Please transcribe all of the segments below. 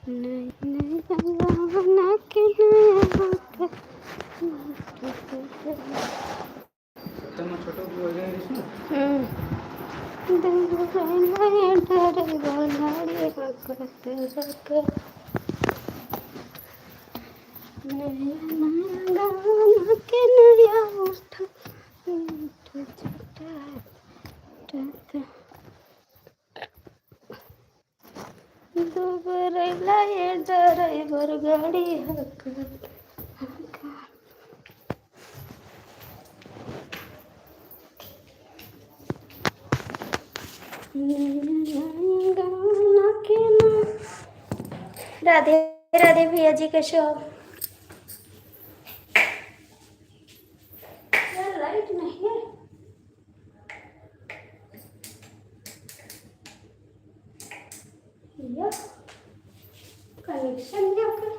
नहीं नहीं जमाना के नया होता ड्राइवर गाड़ी हक राधे राधे भैया जी कैसे हो? लाइट नहीं है भैया, कनेक्शन क्या कर?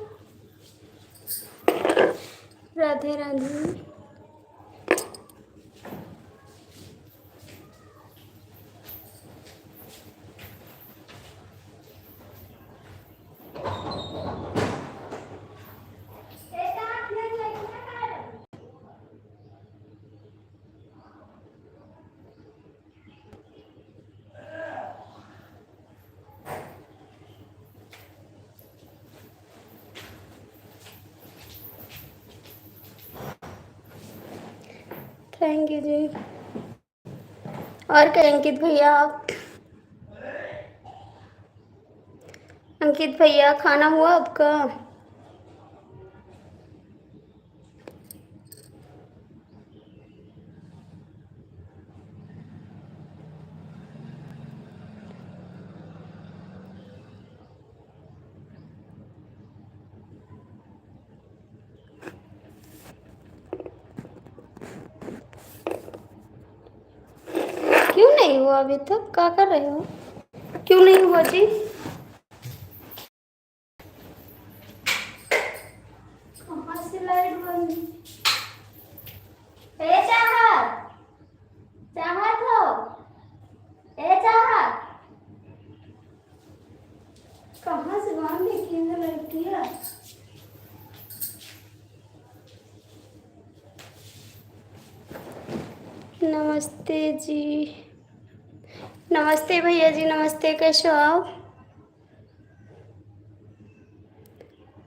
राधे राधे। थैंक यू जी। और क्या अंकित भैया, अंकित भैया खाना हुआ आपका? क्यों नहीं हुआ अभी तक? क्या कर रहे हो? क्यों नहीं हुआ जी? कहाँ से लाइट बंद? ए चाहत, चाहत हो? ए चाहत, कहाँ से बंद की है लाइट किया? नमस्ते जी, नमस्ते भैया जी, नमस्ते। कैसे हो आप?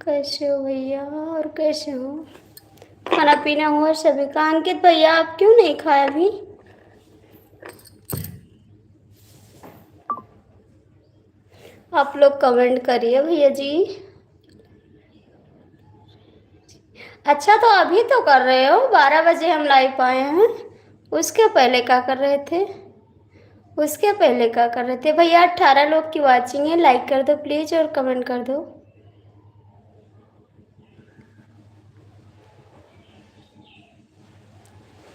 कैसे हो भैया? और कैसे हो? खाना पीना हुआ सभी का? अंकित भैया आप क्यों नहीं खाए अभी? आप लोग कमेंट करिए भैया जी। अच्छा तो अभी तो कर रहे हो, 12 बजे हम लाइव आए हैं। उसके पहले क्या कर रहे थे? उसके पहले क्या कर रहे थे भैया? 18 लोग की वाचिंग है, लाइक कर दो प्लीज और कमेंट कर दो।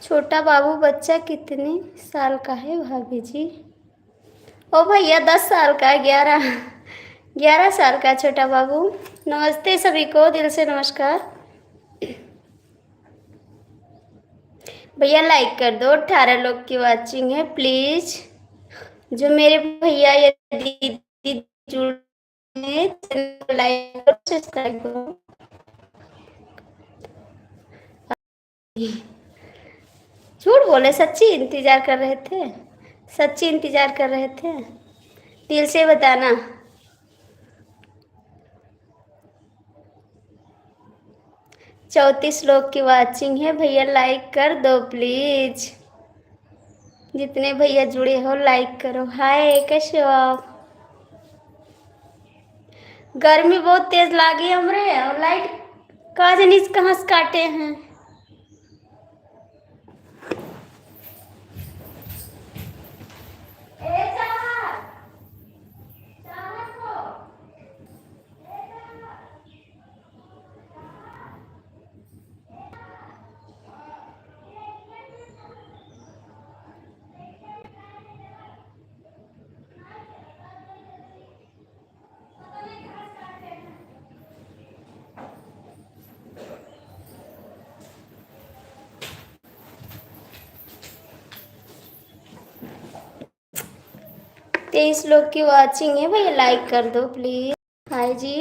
छोटा बाबू बच्चा कितने साल का है भाभी जी? ओ भैया 10 साल का है, 11 साल का छोटा बाबू। नमस्ते सभी को, दिल से नमस्कार। भैया लाइक कर दो, 18 लोग की वाचिंग है प्लीज। जो मेरे भैया या दीदी जुड़े लाइक करो, सब्सक्राइब करो। झूठ बोले, सच्ची इंतजार कर रहे थे, सच्ची इंतजार कर रहे थे। दिल से बताना। चौंतीस लोग की वाचिंग है भैया, लाइक कर दो प्लीज। जितने भैया जुड़े हो लाइक करो। हाय कैसे हो आप? गर्मी बहुत तेज लागी हमरे, और लाइट कहाँ से कहाँ से काटे हैं। तेईस लोग की वाचिंग है भैया, लाइक कर दो प्लीज। हाय जी।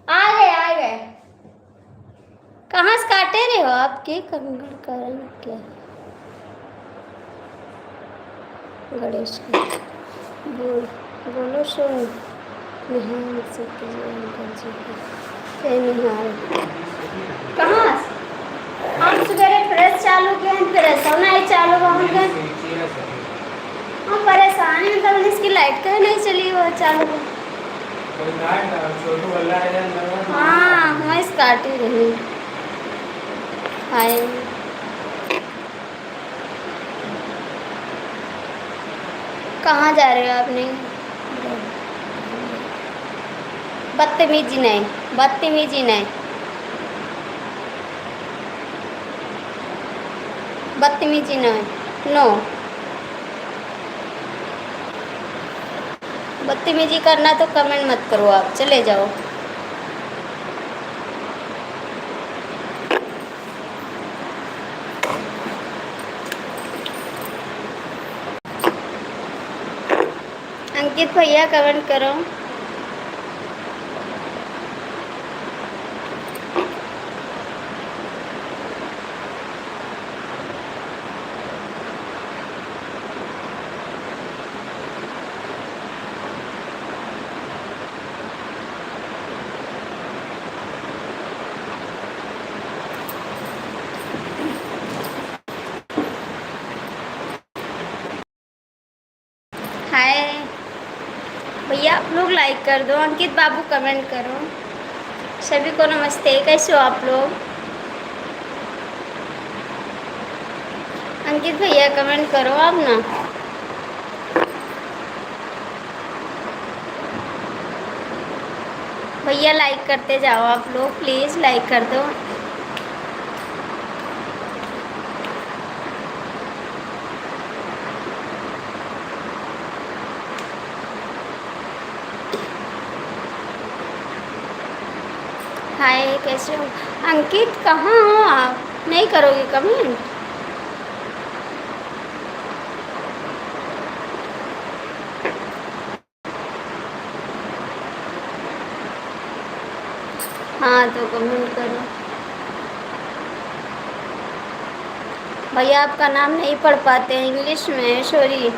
आ गए आ गए। कहाँ से काटे रहे हो आप? के कारण क्या? गणेश बोल बोलो सुन। निहाल से निहाल कहाँ से? हम सवेरे प्रेस चालू किए हैं, प्रेस होना ही चालू हम गए। हम परेशान हैं, मतलब इसकी लाइट कहीं नहीं चली वो चालू। हाँ मैं इस काट ही रही। हाय कहाँ जा रहे हो आपने? बदतमीजी नहीं, बदतमीजी नहीं, बदतमीजी नहीं, नो। बदतमीजी करना तो कमेंट मत करो, आप चले जाओ। अंकित भैया कमेंट करो। हाय भैया आप लोग लाइक कर दो। अंकित बाबू कमेंट करो। सभी को नमस्ते, कैसे हो आप लोग? अंकित भैया कमेंट करो आप ना। भैया लाइक करते जाओ आप लोग, प्लीज़ लाइक कर दो। हाय कैसे हो? अंकित कहाँ हो आप? नहीं करोगे कमेंट? हाँ तो कमेंट करो। भैया आपका नाम नहीं पढ़ पाते हैं इंग्लिश में, सॉरी।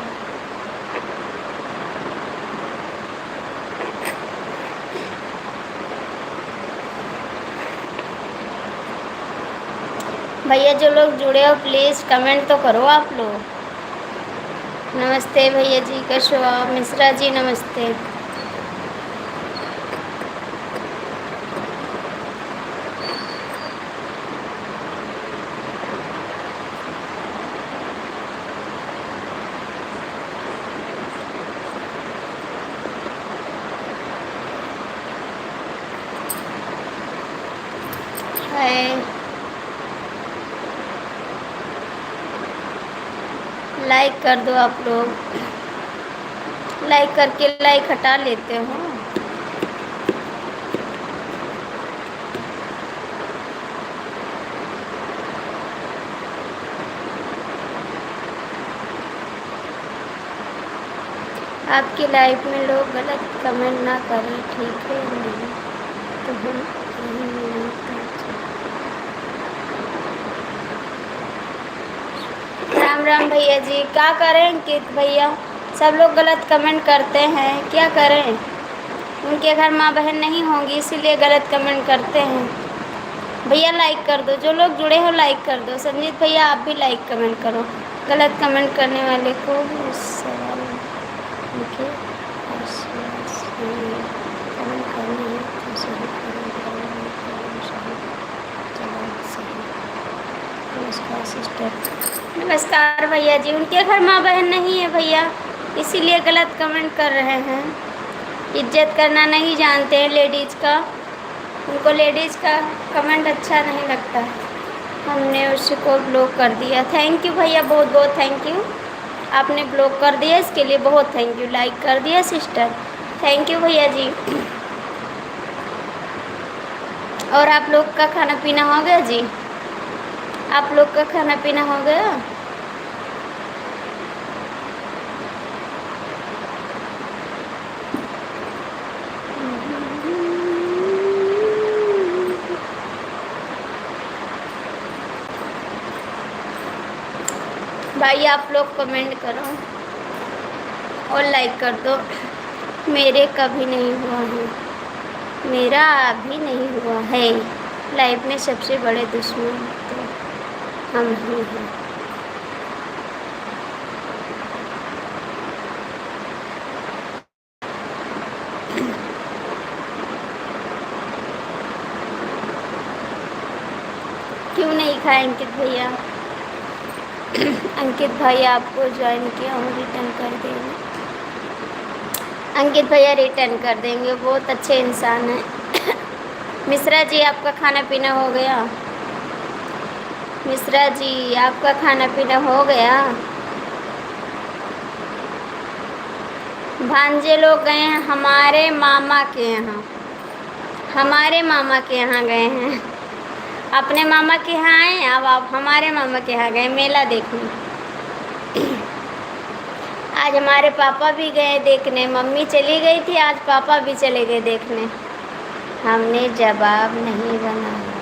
भैया जो लोग जुड़े हो प्लीज़ कमेंट तो करो आप लोग। नमस्ते भैया जी, कैसे हो आप? मिश्रा जी नमस्ते। हाय लाइक कर दो आप लोग। लाइक करके लाइक हटा लेते हो। आपकी लाइफ में लोग गलत कमेंट ना करें, ठीक है? नहीं तो हम नहीं राम राम भैया जी, क्या करें अंकित भैया? सब लोग गलत कमेंट करते हैं, क्या करें? उनके घर माँ बहन नहीं होंगी इसीलिए गलत कमेंट करते हैं। भैया लाइक कर दो, जो लोग जुड़े हो लाइक कर दो। संजीत भैया आप भी लाइक कमेंट करो। गलत कमेंट करने वाले को सवाल लिखे कमेंट करने हैं तो सही नमस्कार सिस्टर। नमस्कार भैया जी, उनके घर माँ बहन नहीं है भैया, इसीलिए गलत कमेंट कर रहे हैं। इज्जत करना नहीं जानते हैं लेडीज़ का, उनको लेडीज़ का कमेंट अच्छा नहीं लगता। हमने उसको ब्लॉक कर दिया। थैंक यू भैया, बहुत बहुत थैंक यू। आपने ब्लॉक कर दिया इसके लिए बहुत थैंक यू। लाइक कर दिया सिस्टर, थैंक यू भैया जी। और आप लोग का खाना पीना हो गया जी? आप लोग का खाना पीना हो गया? भाई आप लोग कमेंट करो और लाइक कर दो। मेरे कभी नहीं हुआ है, मेरा अभी नहीं हुआ है। लाइफ में सबसे बड़े दुश्मन तो हम ही हैं। क्यों नहीं खाए अंकित भैया? अंकित भाई आपको ज्वाइन किया हूँ, रिटर्न कर देंगे। अंकित भैया रिटर्न कर देंगे, बहुत अच्छे इंसान हैं। मिश्रा जी आपका खाना पीना हो गया? मिश्रा जी आपका खाना पीना हो गया? भांजे लोग गए हैं हमारे मामा के यहाँ, हमारे मामा के यहाँ गए हैं। अपने मामा के यहाँ आए, अब आप हमारे मामा के यहाँ गए मेला देखने। आज हमारे पापा भी गए देखने, मम्मी चली गई थी, आज पापा भी चले गए देखने। हमने जवाब नहीं बनाया,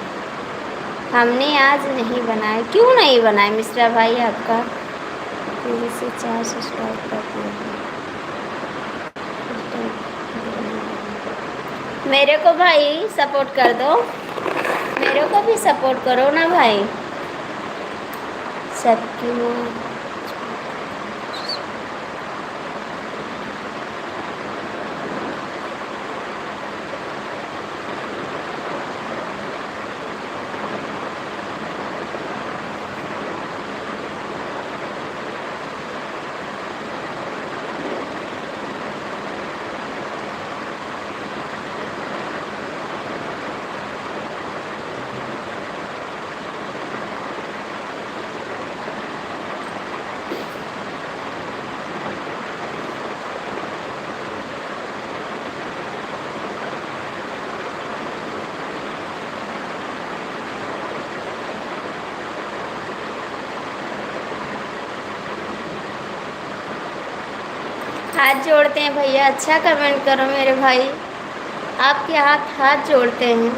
हमने आज नहीं बनाया। क्यों नहीं बनाया मिश्रा भाई? आपका 3 से 4 सब्सक्राइब कर दिया। मेरे को भाई सपोर्ट कर दो, मेरे को भी सपोर्ट करो ना भाई। सबकी माँ हाथ जोड़ते हैं भैया, अच्छा कमेंट करो मेरे भाई। आपके हाथ हाथ जोड़ते हैं,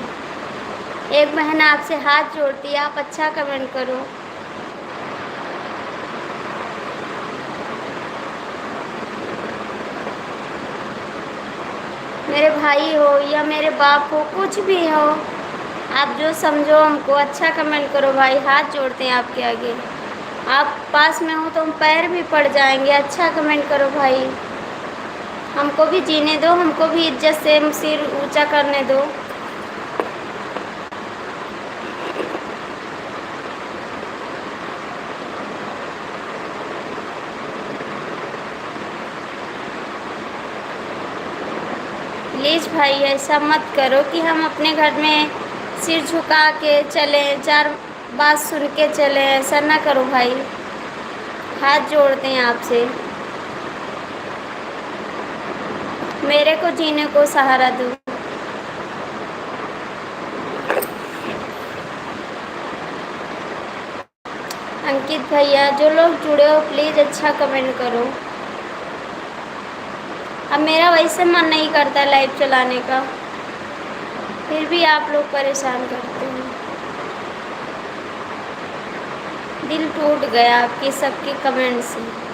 एक बहन आपसे हाथ जोड़ती है, आप अच्छा कमेंट करो। मेरे भाई हो या मेरे बाप हो, कुछ भी हो, आप जो समझो हमको, अच्छा कमेंट करो भाई। हाथ जोड़ते हैं आपके आगे, आप पास में हो तो हम पैर भी पड़ जाएंगे। अच्छा कमेंट करो भाई, हमको भी जीने दो, हमको भी इज्जत से सिर ऊंचा करने दो। प्लीज़ भाई ऐसा मत करो कि हम अपने घर में सिर झुका के चलें, 4 बात सुन के चलें, ऐसा ना करो भाई। हाथ जोड़ते हैं आपसे, मेरे को जीने को सहारा दो। अंकित भैया जो लोग जुड़े हो प्लीज़ अच्छा कमेंट करो। अब मेरा वैसे मन नहीं करता लाइव चलाने का, फिर भी आप लोग परेशान करते हैं। दिल टूट गया आपकी सबके कमेंट से।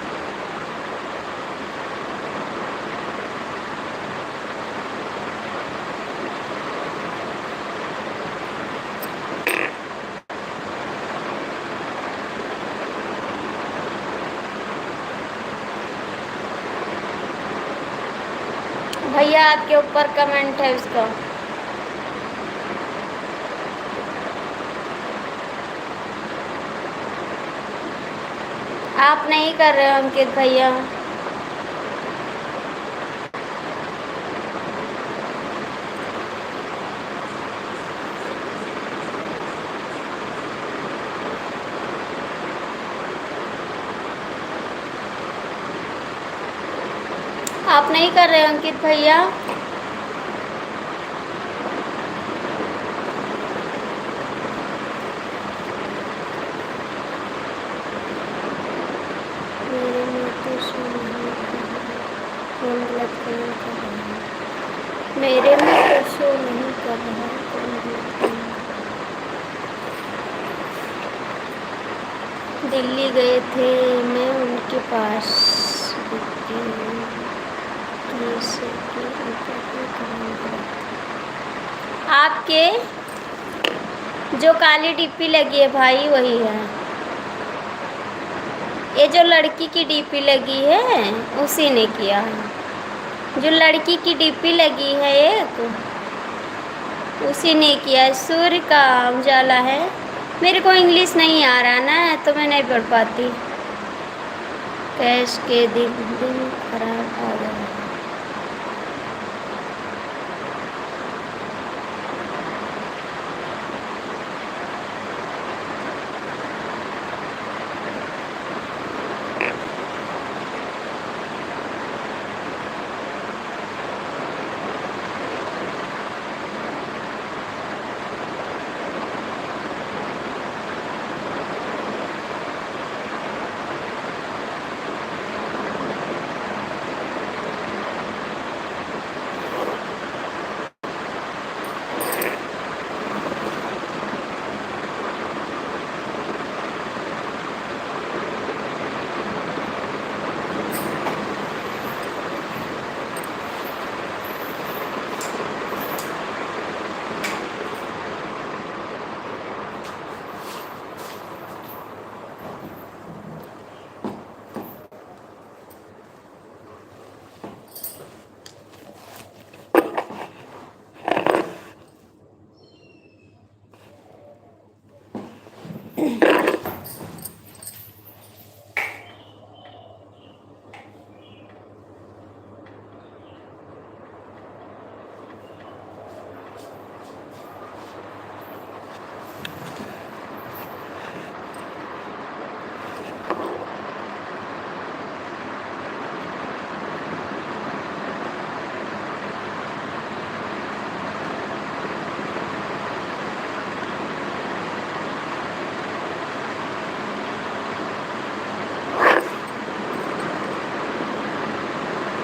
भैया आपके ऊपर कमेंट है उसका। आप नहीं कर रहे हो अंकित भैया। आप नहीं कर रहे हो अंकित भैया। कौन गलत कमेंट कर रहा है? मेरे में तो शो नहीं कर रहा है, कौन गलत कमेंट। दिल्ली गए थे मैं उनके पास, आपके जो काली डीपी लगी है भाई वही है। ये जो लड़की की डीपी लगी है उसी ने किया है। जो लड़की की डीपी लगी है एक, उसी ने किया। सूर्य का उजाला है। मेरे को इंग्लिश नहीं आ रहा ना, तो मैं नहीं पढ़ पाती। कैश के दिन खराब आ गया।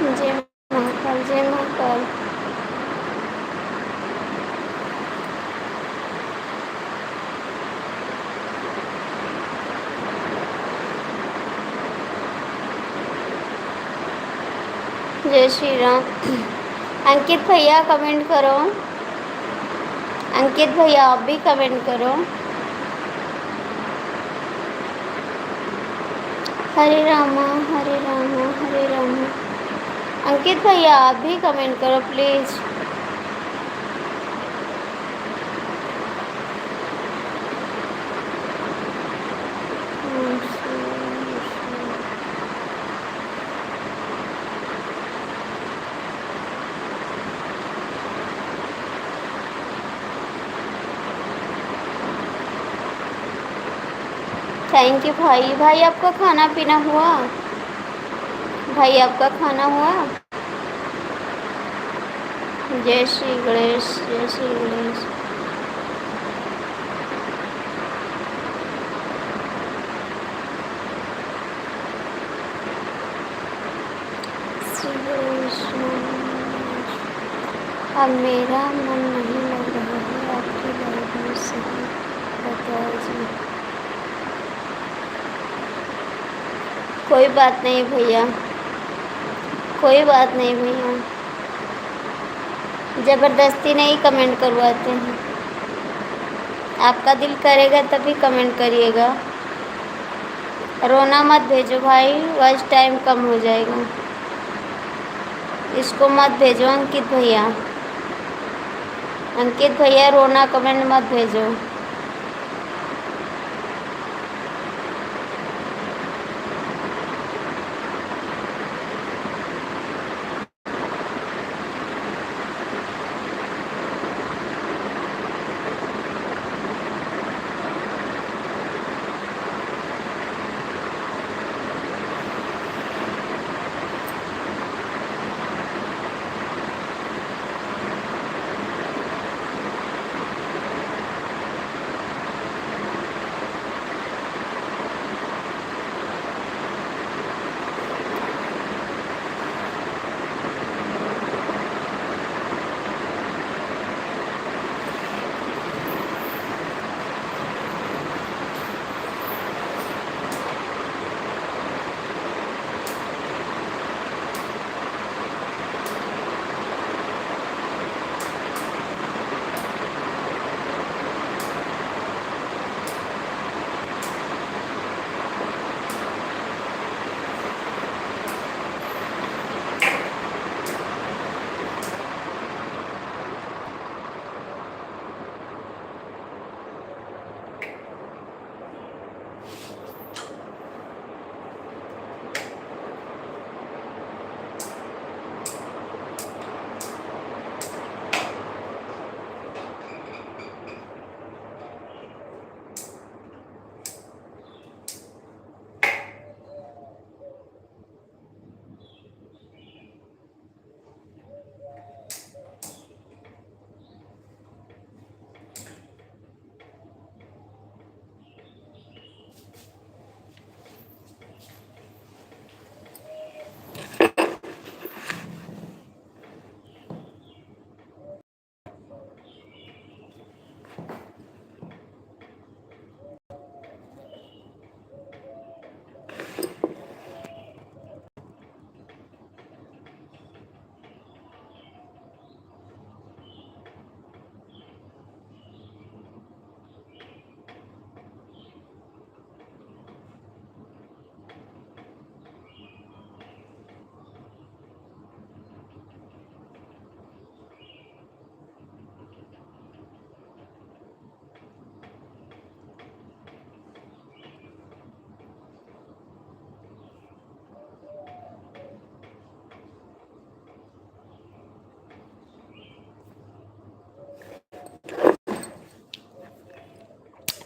जय महाकाल, जय महाकाल। जय श्री राम। अंकित भैया कमेंट करो। अंकित भैया आप भी कमेंट करो। हरे रामा हरे रामा हरे रामा। अंकित भैया आप भी कमेंट करो प्लीज़। थैंक यू भाई। भाई आपका खाना पीना हुआ? भाई आपका खाना हुआ? जय श्री गणेश, जय श्री गणेश। श्री गणेश। अब मेरा मन नहीं लग रहा है आपकी लाइफ में, सही बताओ जी। कोई बात नहीं भैया, कोई बात नहीं भैया, ज़बरदस्ती नहीं कमेंट करवाते हैं। आपका दिल करेगा तभी कमेंट करिएगा। रोना मत भेजो भाई, वॉइस टाइम कम हो जाएगा। इसको मत भेजो अंकित भैया। अंकित भैया रोना कमेंट मत भेजो।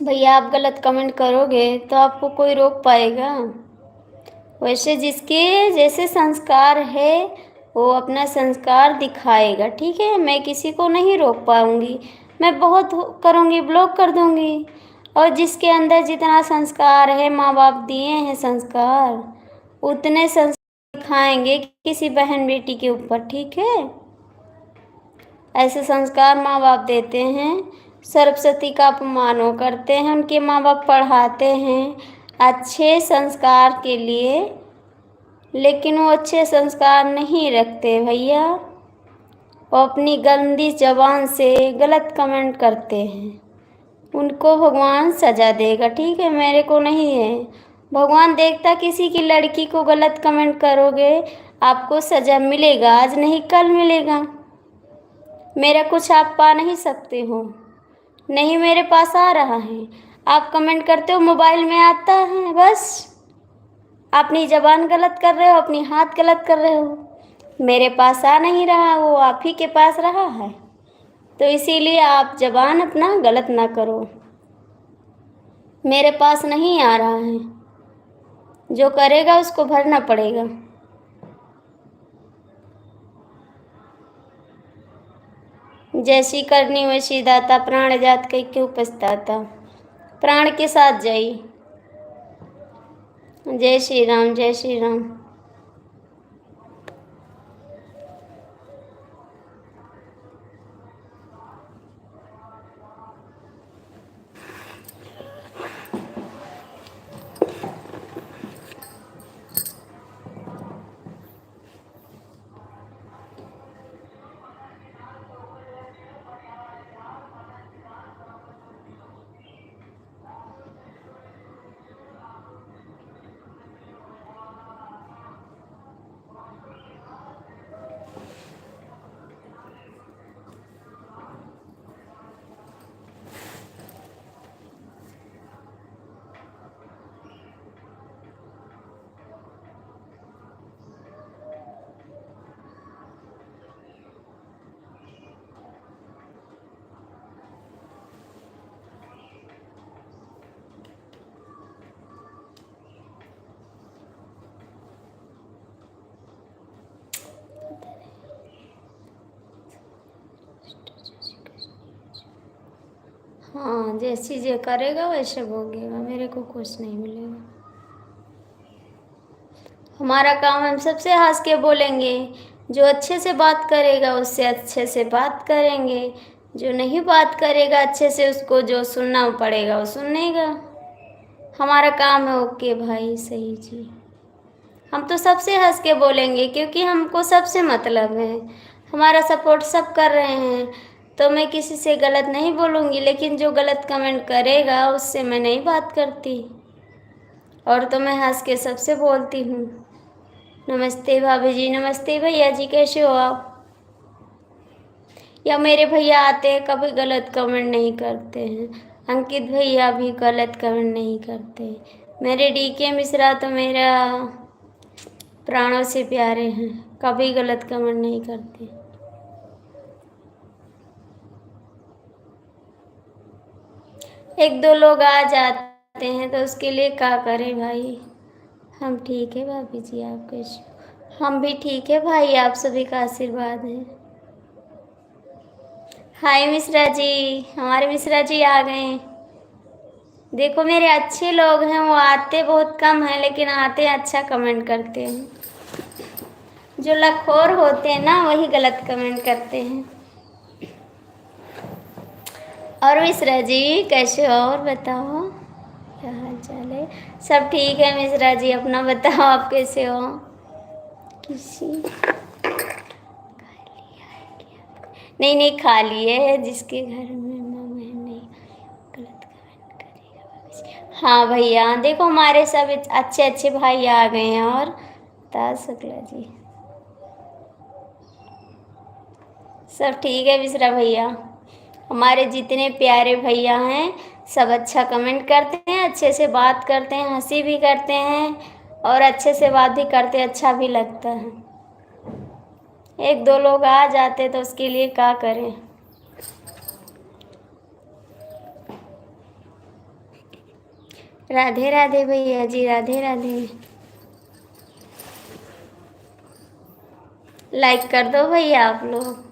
भैया आप गलत कमेंट करोगे तो आपको कोई रोक पाएगा? वैसे जिसके जैसे संस्कार है वो अपना संस्कार दिखाएगा, ठीक है। मैं किसी को नहीं रोक पाऊंगी, मैं बहुत करूंगी, ब्लॉक कर दूंगी। और जिसके अंदर जितना संस्कार है, माँ बाप दिए हैं संस्कार, उतने संस्कार दिखाएंगे किसी बहन बेटी के ऊपर, ठीक है। ऐसे संस्कार माँ बाप देते हैं। सरस्वती का अपमान वो करते हैं, उनके माँ बाप पढ़ाते हैं अच्छे संस्कार के लिए, लेकिन वो अच्छे संस्कार नहीं रखते भैया। वो अपनी गंदी जबान से गलत कमेंट करते हैं, उनको भगवान सजा देगा, ठीक है, मेरे को नहीं है। भगवान देखता किसी की लड़की को गलत कमेंट करोगे आपको सजा मिलेगा, आज नहीं कल मिलेगा। मेरा कुछ आप पा नहीं सकते हो, नहीं मेरे पास आ रहा है। आप कमेंट करते हो मोबाइल में आता है, बस अपनी जबान गलत कर रहे हो, अपनी हाथ गलत कर रहे हो। मेरे पास आ नहीं रहा, वो आप ही के पास रहा है। तो इसीलिए आप जबान अपना गलत ना करो। मेरे पास नहीं आ रहा है, जो करेगा उसको भरना पड़ेगा। जैसी करनी वैसी दाता, प्राण जात कई क्यों पछताता। प्राण के साथ जाइए। जय श्री राम, जय श्री राम। हाँ, जैसी जो करेगा वैसे भोगेगा, मेरे को कुछ नहीं मिलेगा। हमारा काम हम सबसे हंस के बोलेंगे। जो अच्छे से बात करेगा उससे अच्छे से बात करेंगे, जो नहीं बात करेगा अच्छे से उसको जो सुनना पड़ेगा वो सुनेगा। हमारा काम है। ओके भाई, सही जी। हम तो सबसे हंस के बोलेंगे क्योंकि हमको सबसे मतलब है, हमारा सपोर्ट सब कर रहे हैं। तो मैं किसी से गलत नहीं बोलूँगी, लेकिन जो गलत कमेंट करेगा उससे मैं नहीं बात करती। और तो मैं हंस के सबसे बोलती हूँ। नमस्ते भाभी जी, नमस्ते भैया जी, कैसे हो आप? या मेरे भैया आते हैं कभी गलत कमेंट नहीं करते हैं। अंकित भैया भी गलत कमेंट नहीं करते। मेरे डीके मिश्रा तो मेरा प्राणों से प्यारे हैं, कभी गलत कमेंट नहीं करते। एक दो लोग आ जाते हैं तो उसके लिए क्या करें भाई। हम ठीक है भाभी जी, आप कैसे हो? हम भी ठीक है भाई, आप सभी का आशीर्वाद है। हाय मिश्रा जी, हमारे मिश्रा जी आ गए। देखो मेरे अच्छे लोग हैं, वो आते बहुत कम हैं लेकिन आते अच्छा कमेंट करते हैं। जो लखोर होते हैं ना वही गलत कमेंट करते हैं। और मिश्रा जी कैसे हो, और बताओ क्या हाल चाल है? सब ठीक है मिश्रा जी, अपना बताओ आप कैसे हो? किसी नहीं नहीं, खा लिए जिसके घर में माँ बहन नहीं गलत कमेंट करेगा। हाँ भैया, देखो हमारे सब अच्छे अच्छे भाई आ गए हैं। और ताज शुक्ला जी सब ठीक है मिश्रा भैया। हमारे जितने प्यारे भैया हैं सब अच्छा कमेंट करते हैं, अच्छे से बात करते हैं, हंसी भी करते हैं और अच्छे से बात भी करते हैं, अच्छा भी लगता है। एक दो लोग आ जाते तो उसके लिए क्या करें। राधे राधे भैया जी, राधे राधे। लाइक कर दो भैया आप लोग।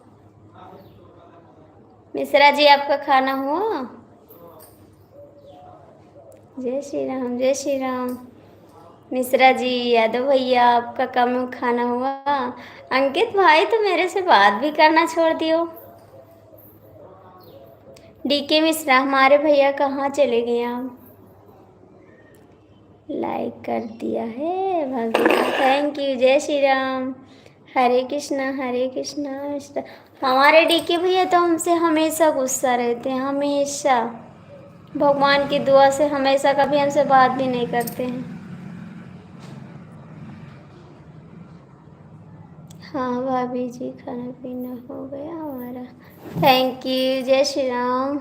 मिश्रा जी आपका खाना हुआ? जय श्री राम, जय श्री राम। मिश्रा जी, यादव भैया आपका कम खाना हुआ? अंकित भाई तो मेरे से बात भी करना छोड़ दियो। डीके मिश्रा, हमारे भैया कहाँ चले गए आप? लाइक कर दिया है भाभी, थैंक यू। जय श्री राम, हरे कृष्णा हरे कृष्णा मिश्रा। हमारे डीके भैया तो हमसे हमेशा गुस्सा रहते हैं, हमेशा। भगवान की दुआ से हमेशा कभी हमसे बात भी नहीं करते हैं। हाँ भाभी जी, खाना पीना हो गया हमारा, थैंक यू। जय श्री राम।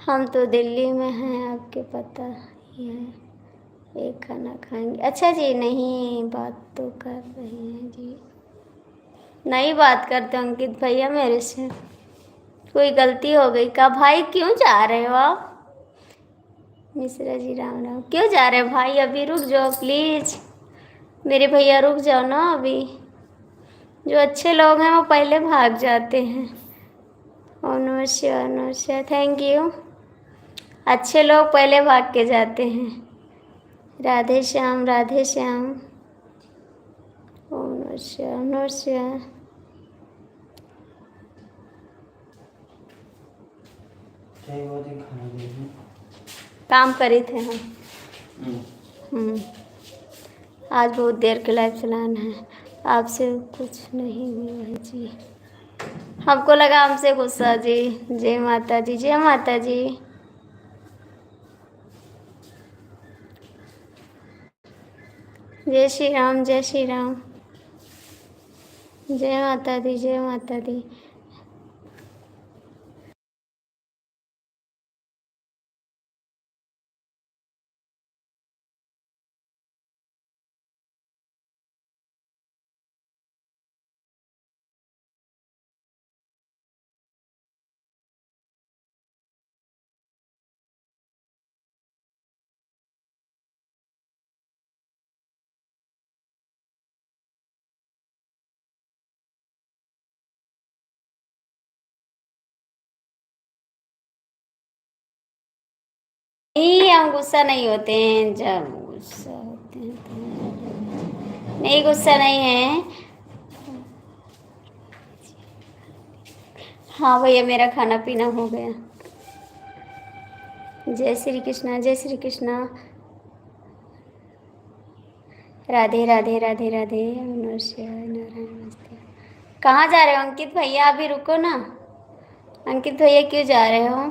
हम तो दिल्ली में हैं, आपके पता ही है। एक खाना खाएंगे। अच्छा जी, नहीं बात तो कर रहे हैं जी। नहीं बात करते अंकित भैया मेरे से, कोई गलती हो गई का भाई? क्यों जा रहे हो आप? मिश्रा जी राम राम। क्यों जा रहे हो भाई? अभी रुक जाओ प्लीज, मेरे भैया रुक जाओ ना अभी। जो अच्छे लोग हैं वो पहले भाग जाते हैं। ओम नमः शिवाय, नमः शिवाय, थैंक यू। अच्छे लोग पहले भाग के जाते हैं। राधे श्याम, राधे श्याम। ओम नमः शिवाय, नमः शिवाय। काम करे थे हम। आज बहुत देर के लाइव चलाना है। आपसे कुछ नहीं हुआ है जी, हमको लगा हमसे गुस्सा जी। जय माता जी, जय माता जी। जय श्री राम, जय श्री राम। जय माता दी, जय माता दी। नहीं, हम गुस्सा नहीं होते हैं, जब गुस्सा होते हैं तो नहीं, गुस्सा नहीं है। हाँ भैया, मेरा खाना पीना हो गया। जय श्री कृष्णा, जय श्री कृष्णा। राधे राधे, राधे राधे। नमस्ते, नारायण नमस्ते। कहाँ जा रहे हो अंकित भैया? अभी रुको ना। अंकित भैया क्यों जा रहे हो?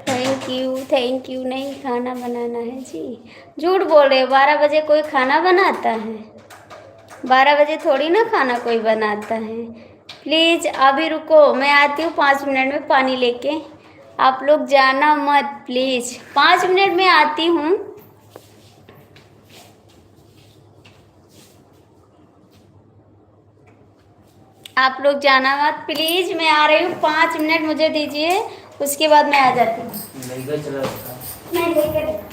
Thank you, thank you. नहीं, खाना बनाना है जी। झूठ बोल रहे हो, 12 बजे कोई खाना बनाता है? 12 बजे थोड़ी ना खाना कोई बनाता है। प्लीज़ अभी रुको, मैं आती हूँ 5 मिनट में पानी लेके। आप लोग जाना मत प्लीज़, 5 मिनट में आती हूँ। आप लोग जाना मत प्लीज़, मैं आ रही हूँ, 5 मिनट मुझे दीजिए, उसके बाद मैं आ जाती हूँ। मैं लेकर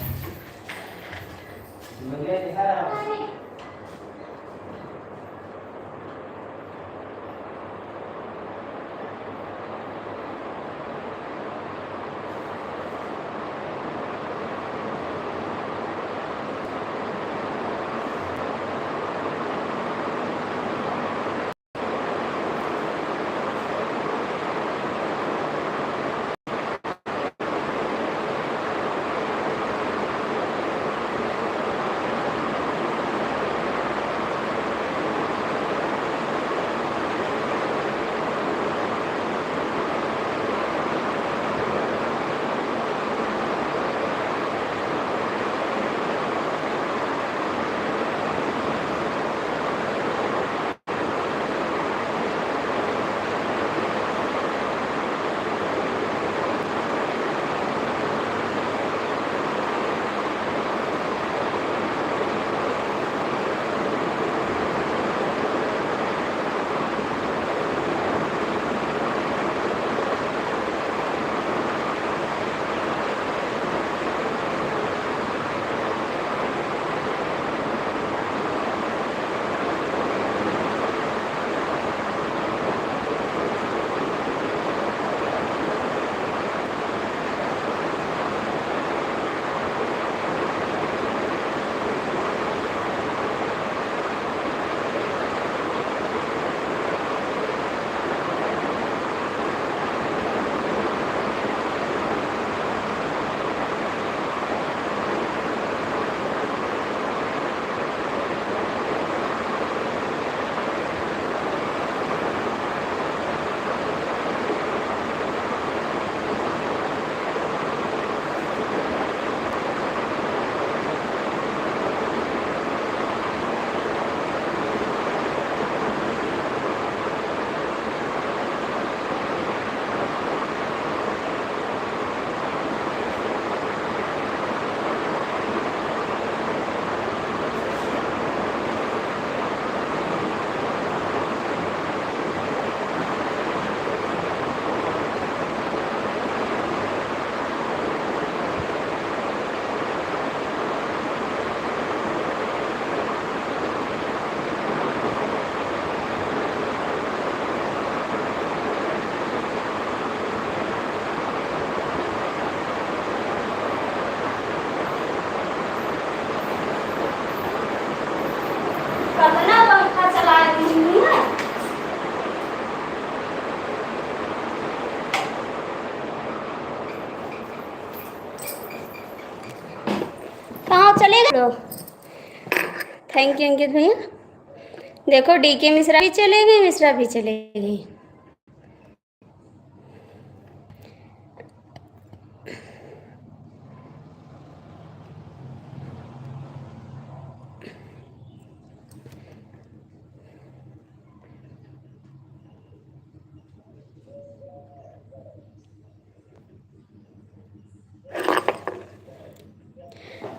कहाँ चलेगा लोग? थैंक यू अंकित भैया। देखो डीके मिश्रा भी चले गए, मिश्रा भी चले गई।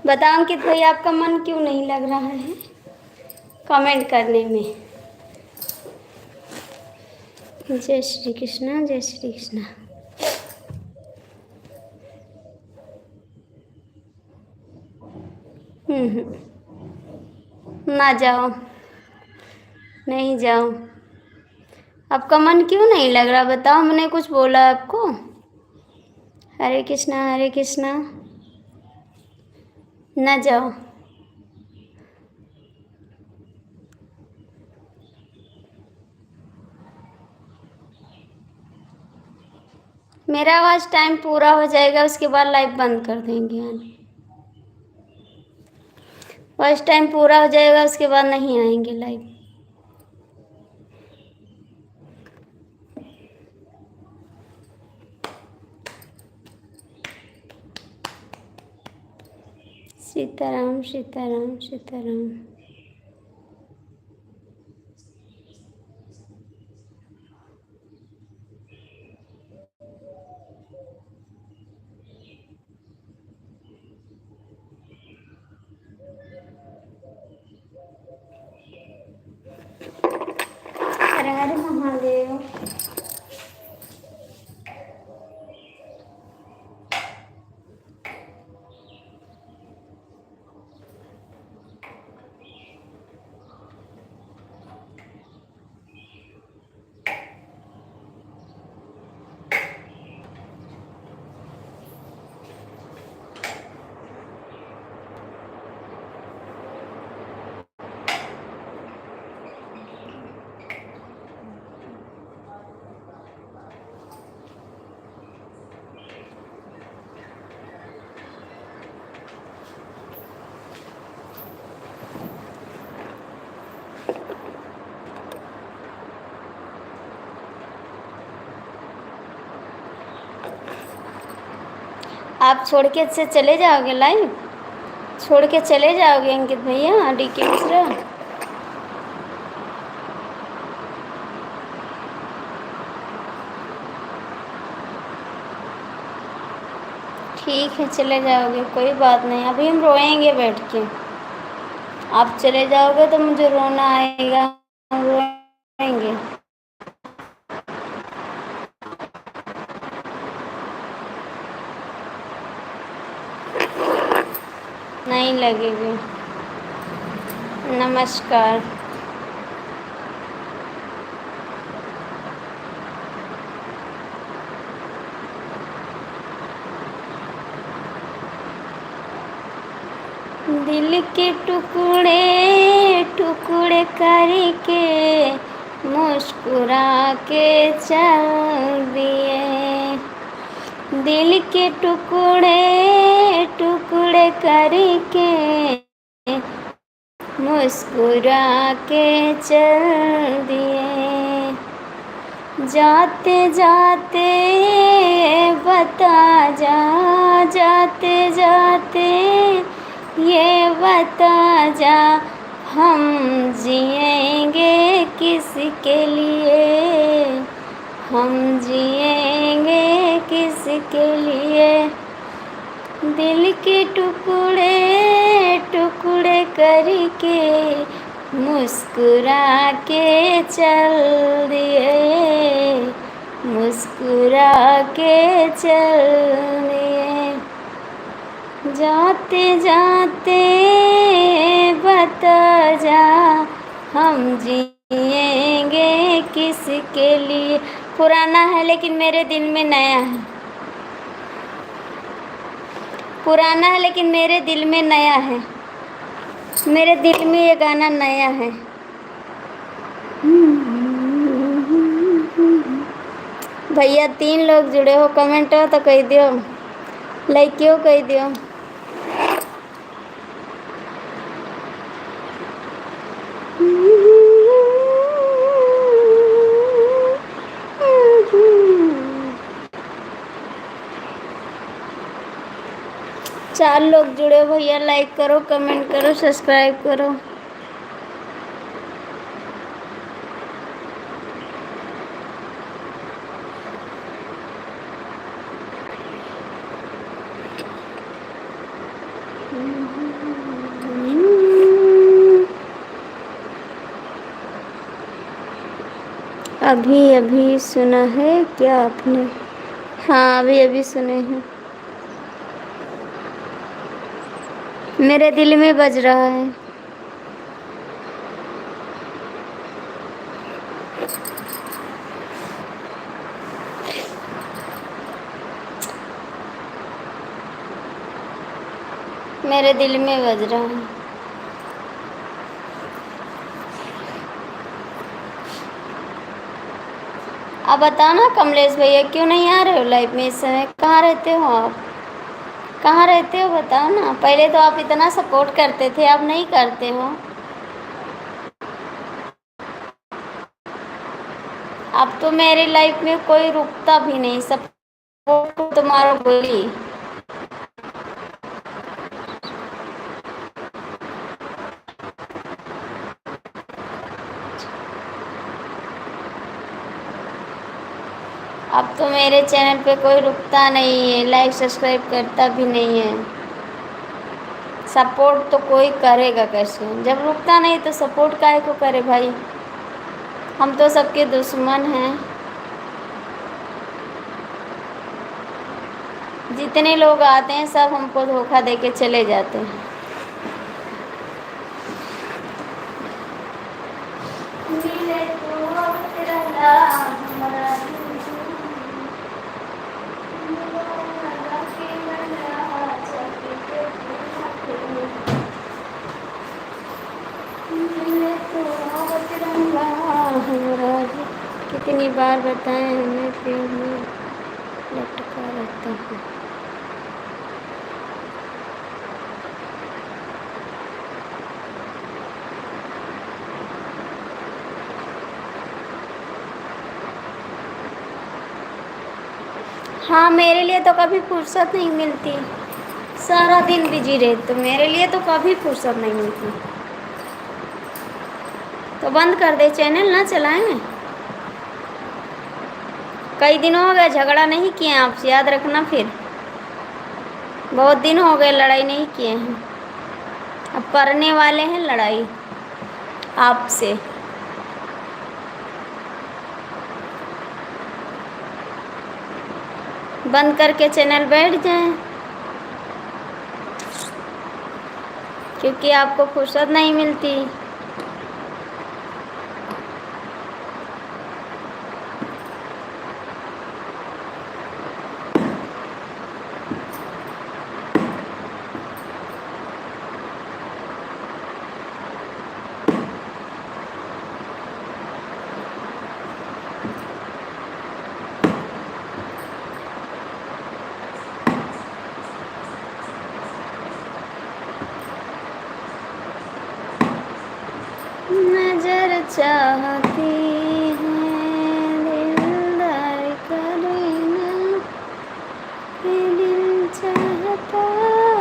बताओ अंकित भैया आपका मन क्यों नहीं लग रहा है कमेंट करने में? जय श्री कृष्णा, जय श्री कृष्णा। ना जाओ, नहीं जाओ। आपका मन क्यों नहीं लग रहा बताओ, मैंने कुछ बोला आपको? हरे कृष्णा, हरे कृष्णा। ना जाओ। मेरा आवाज टाइम पूरा हो जाएगा उसके बाद लाइव बंद कर देंगे। वॉइस टाइम पूरा हो जाएगा उसके बाद नहीं आएंगे लाइव। सीताराम, सीताराम, सीताराम। हर हर महादेव। आप छोड़ के से चले जाओगे लाइव? छोड़ के चले जाओगे अंकित भैया डीके मिश्रा? ठीक है चले जाओगे, कोई बात नहीं। अभी हम रोएंगे बैठ के। आप चले जाओगे तो मुझे रोना आएगा, हम रोएंगे। नहीं लगेगी। नमस्कार। दिल के टुकड़े टुकड़े करके मुस्कुरा के चल दिए। दिल के टुकड़े टुकड़े करके मुस्कुरा के चल दिए। जाते जाते बता जा, जाते जाते ये बता जा, हम जिएंगे किसके लिए, हम जिएंगे किसके लिए। दिल के टुकड़े टुकड़े करके मुस्कुरा के चल दिए, मुस्कुरा के चल दिए। जाते जाते बता जा, हम जिएंगे किसके लिए। पुराना है लेकिन मेरे दिल में नया है। पुराना है लेकिन मेरे दिल में नया है। मेरे दिल में ये गाना नया है। भैया 3 लोग जुड़े हो, कमेंट हो तो कह दियो, लाइक क्यों कह दियो। 4 लोग जुड़े हो भैया, लाइक करो, कमेंट करो, सब्सक्राइब करो। अभी अभी सुना है क्या आपने? हाँ, अभी अभी सुने हैं। मेरे दिल में बज रहा है। मेरे दिल में बज रहा है। आप बताओ ना कमलेश भैया, क्यों नहीं आ रहे हो लाइव में इस समय? कहाँ रहते हो आप? कहाँ रहते हो बताओ ना। पहले तो आप इतना सपोर्ट करते थे, अब नहीं करते हो। अब तो मेरी लाइफ में कोई रुकता भी नहीं, सपोर्ट तुम्हारा बोली। अब तो मेरे चैनल पे कोई रुकता नहीं है, लाइक सब्सक्राइब करता भी नहीं है। सपोर्ट तो कोई करेगा कैसे? जब रुकता नहीं तो सपोर्ट काहे को करे भाई? हम तो सबके दुश्मन हैं। जितने लोग आते हैं सब हमको धोखा दे के चले जाते हैं। मिले तो तेरा हमारा कितनी बार बताएं हमें, फिर में लटका रहता है। हाँ, मेरे लिए तो कभी फुर्सत नहीं मिलती। सारा दिन बिजी रहे तो मेरे लिए तो कभी फुर्सत नहीं मिलती। तो बंद कर दे, चैनल ना चलाएं। कई दिन हो गए झगड़ा नहीं किए आपसे, याद रखना। फिर बहुत दिन हो गए लड़ाई नहीं किए हैं। अब करने वाले हैं लड़ाई आपसे। बंद करके चैनल बैठ जाएं, क्योंकि आपको फुर्सत नहीं मिलती। नजर चाहती है दिलदार करीना, ये दिल चाहता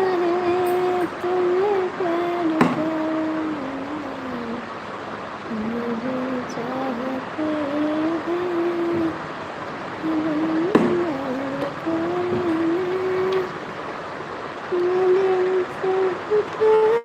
है तुम्हें प्यार करना। नजर चाहती है दिलदार करीना, ये दिल चाहता है।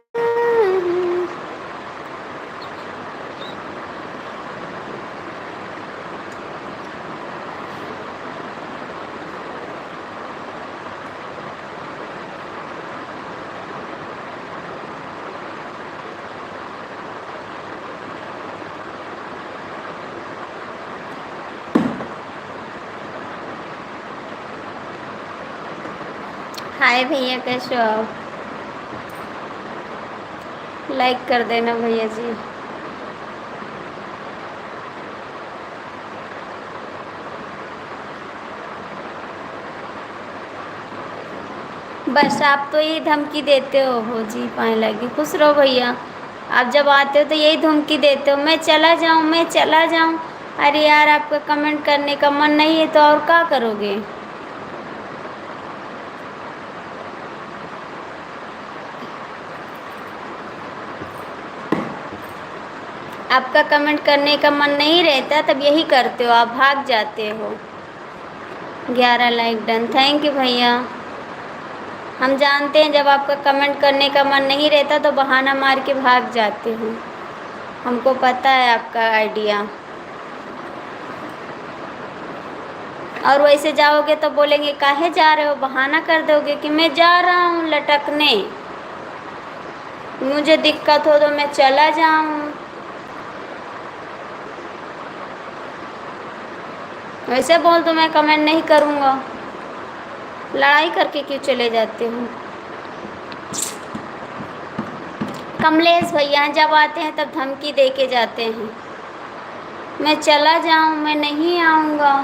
हाय भैया, कैसे हो आप? लाइक कर देना भैया जी। बस आप तो यही धमकी देते हो जी, पाए लगी। खुश रहो भैया। आप जब आते हो तो यही धमकी देते हो, मैं चला जाऊं, मैं चला जाऊं। अरे यार, आपका कमेंट करने का मन नहीं है तो और क्या करोगे? आपका कमेंट करने का मन नहीं रहता तब यही करते हो, आप भाग जाते हो। 11 लाइक डन, थैंक यू भैया। हम जानते हैं जब आपका कमेंट करने का मन नहीं रहता तो बहाना मार के भाग जाते हो, हमको पता है आपका आइडिया। और वैसे जाओगे तो बोलेंगे काहे जा रहे हो, बहाना कर दोगे कि मैं जा रहा हूँ लटकने, मुझे दिक्कत हो तो मैं चला जाऊँ। वैसे बोल तो मैं कमेंट नहीं करूँगा, लड़ाई करके क्यों चले जाते हो। कमलेश भैया जब आते हैं तब धमकी दे के जाते हैं, मैं चला जाऊँ, मैं नहीं आऊँगा,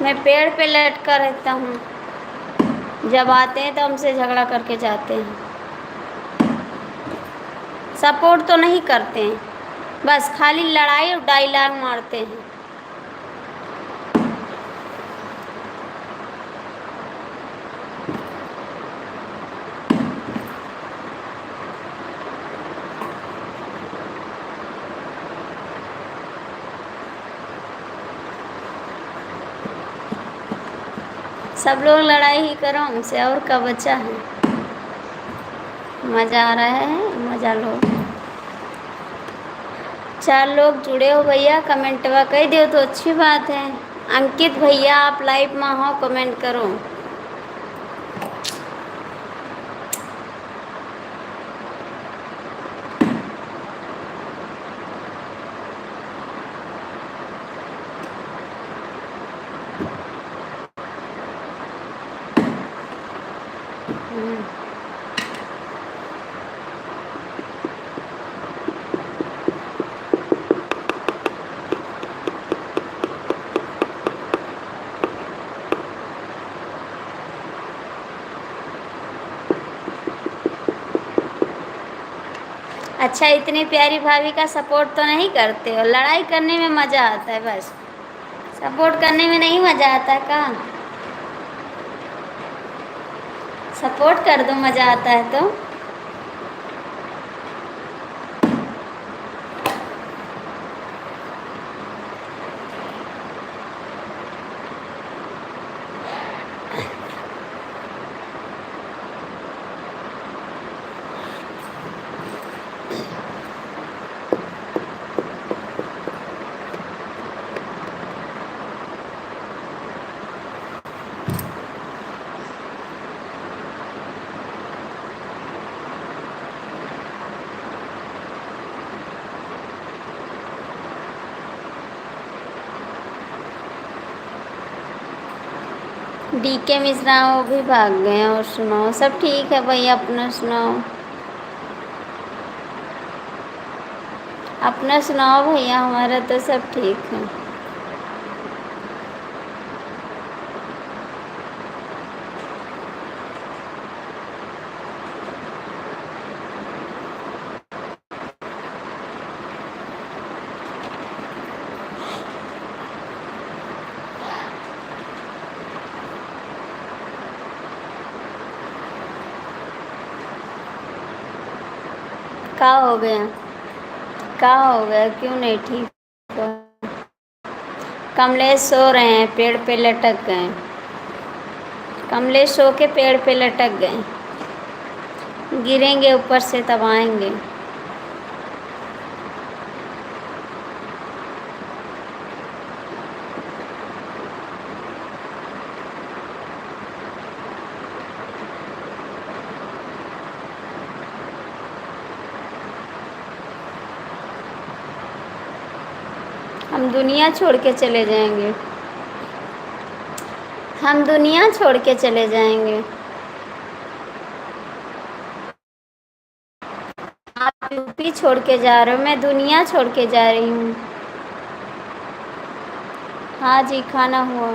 मैं पेड़ पे लटका रहता हूँ। जब आते हैं तो हमसे झगड़ा करके जाते हैं, सपोर्ट तो नहीं करते हैं, बस खाली लड़ाई और डायलॉग मारते हैं। सब लोग लड़ाई ही करो हमसे, और क्या बचा है। मज़ा आ रहा है, मज़ा लो। 4 लोग जुड़े हो भैया, कमेंटवा कह दो तो अच्छी बात है। अंकित भैया आप लाइव में हो, कमेंट करो। अच्छा, इतनी प्यारी भाभी का सपोर्ट तो नहीं करते हो, लड़ाई करने में मज़ा आता है, बस सपोर्ट करने में नहीं मज़ा आता का। सपोर्ट कर दो, मज़ा आता है तो। डीके मिश्रा वो भी भाग गए। और सुनाओ, सब ठीक है भैया, अपना सुनाओ, अपना सुनाओ भैया, हमारा तो सब ठीक है। क्या हो गया, क्या हो गया, क्यों नहीं ठीक हो। कमलेश सो रहे हैं, पेड़ पे लटक गए। कमलेश सो के पेड़ पे लटक गए, गिरेंगे ऊपर से तब आएंगे। हम दुनिया छोड़ के चले जाएंगे, हम दुनिया छोड़ के चले जाएंगे। आप यूपी छोड़ के जा रहे हो, मैं दुनिया छोड़ के जा रही हूँ। हाँ जी, खाना हुआ।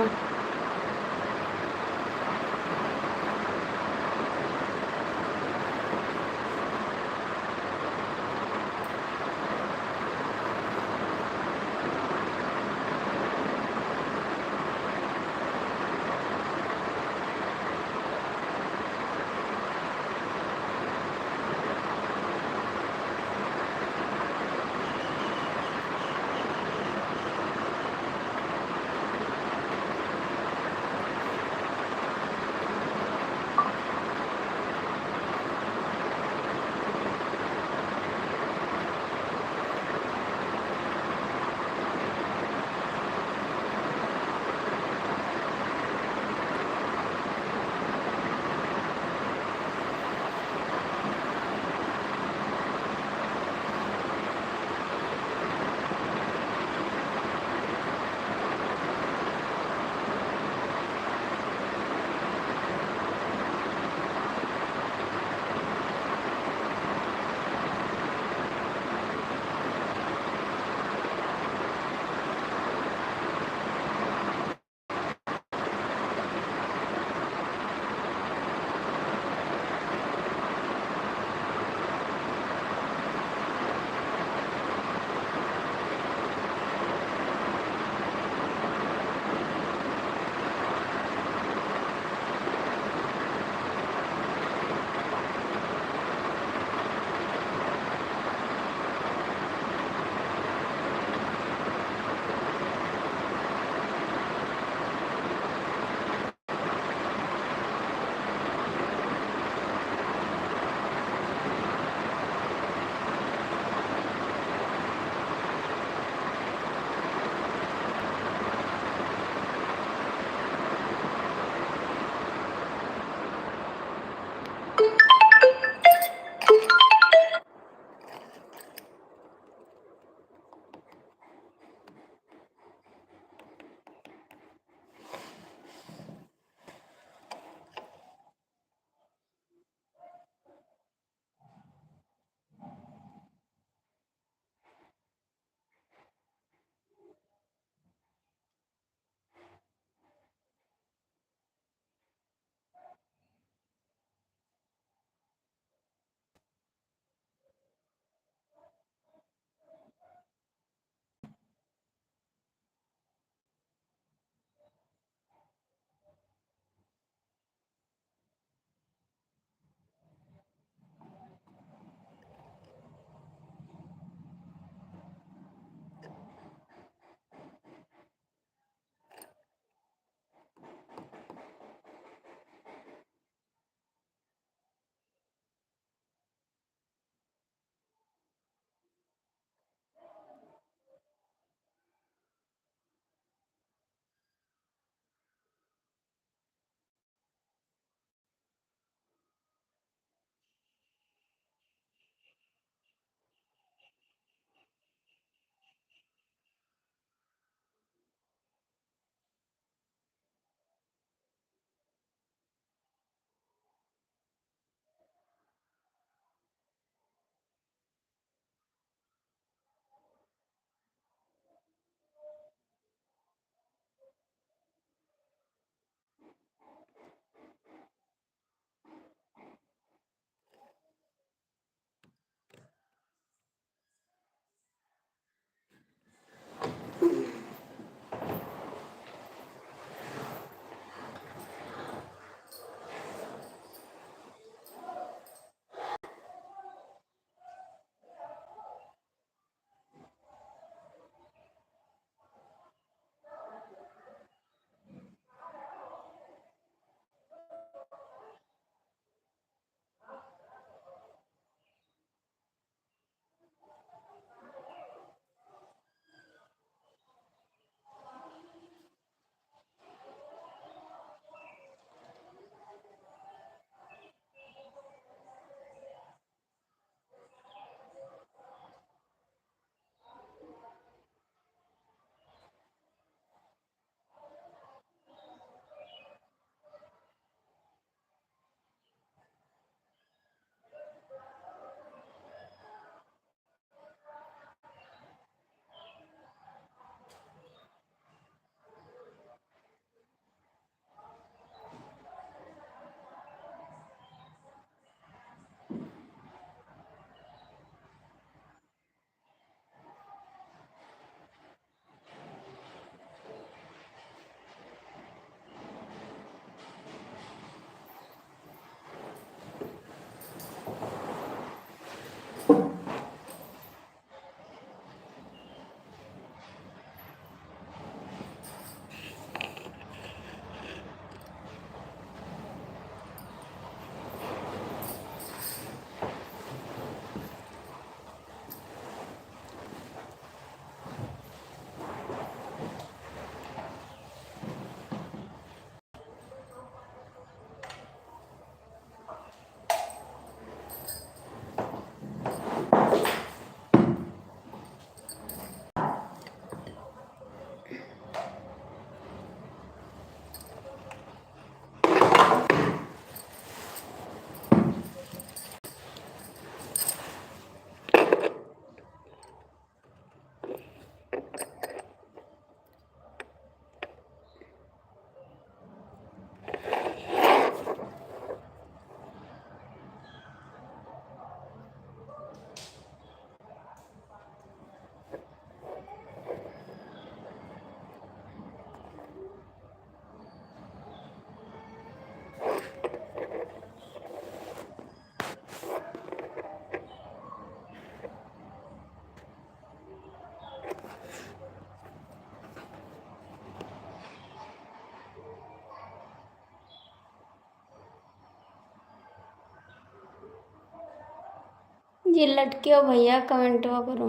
जी लटके हो भैया कमेंटवा करो,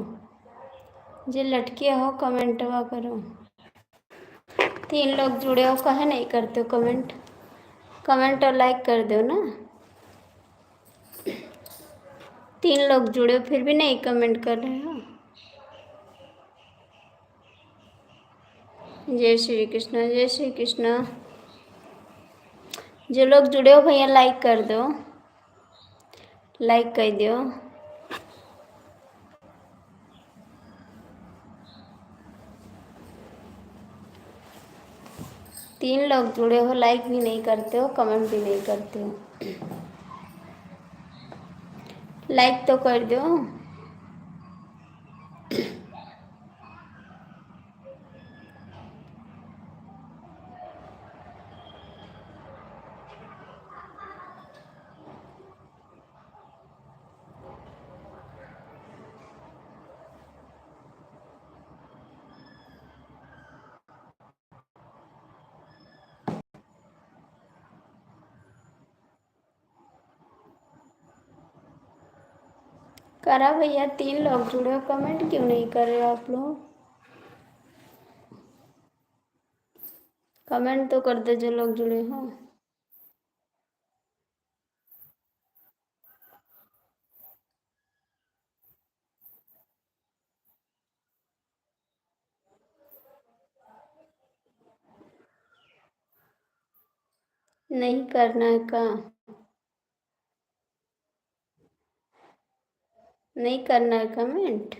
जी लटके हो कमेंटवा करो। 3 लोग जुड़े हो, कहे नहीं करते हो कमेंट? कमेंट और लाइक कर दो ना। 3 लोग जुड़े हो फिर भी नहीं कमेंट कर रहे हो। जय श्री कृष्ण, जय श्री कृष्ण। जो लोग जुड़े हो भैया लाइक कर दो, लाइक कर दो। 3 लोग जुड़े हो, लाइक भी नहीं करते हो, कमेंट भी नहीं करते हो। लाइक तो कर दो। करा भैया, 3 लोग जुड़े हो, कमेंट क्यों नहीं कर रहे हो आप लोग? कमेंट तो कर दो जो लोग जुड़े हो। नहीं करना है का? नहीं करना है कमेंट?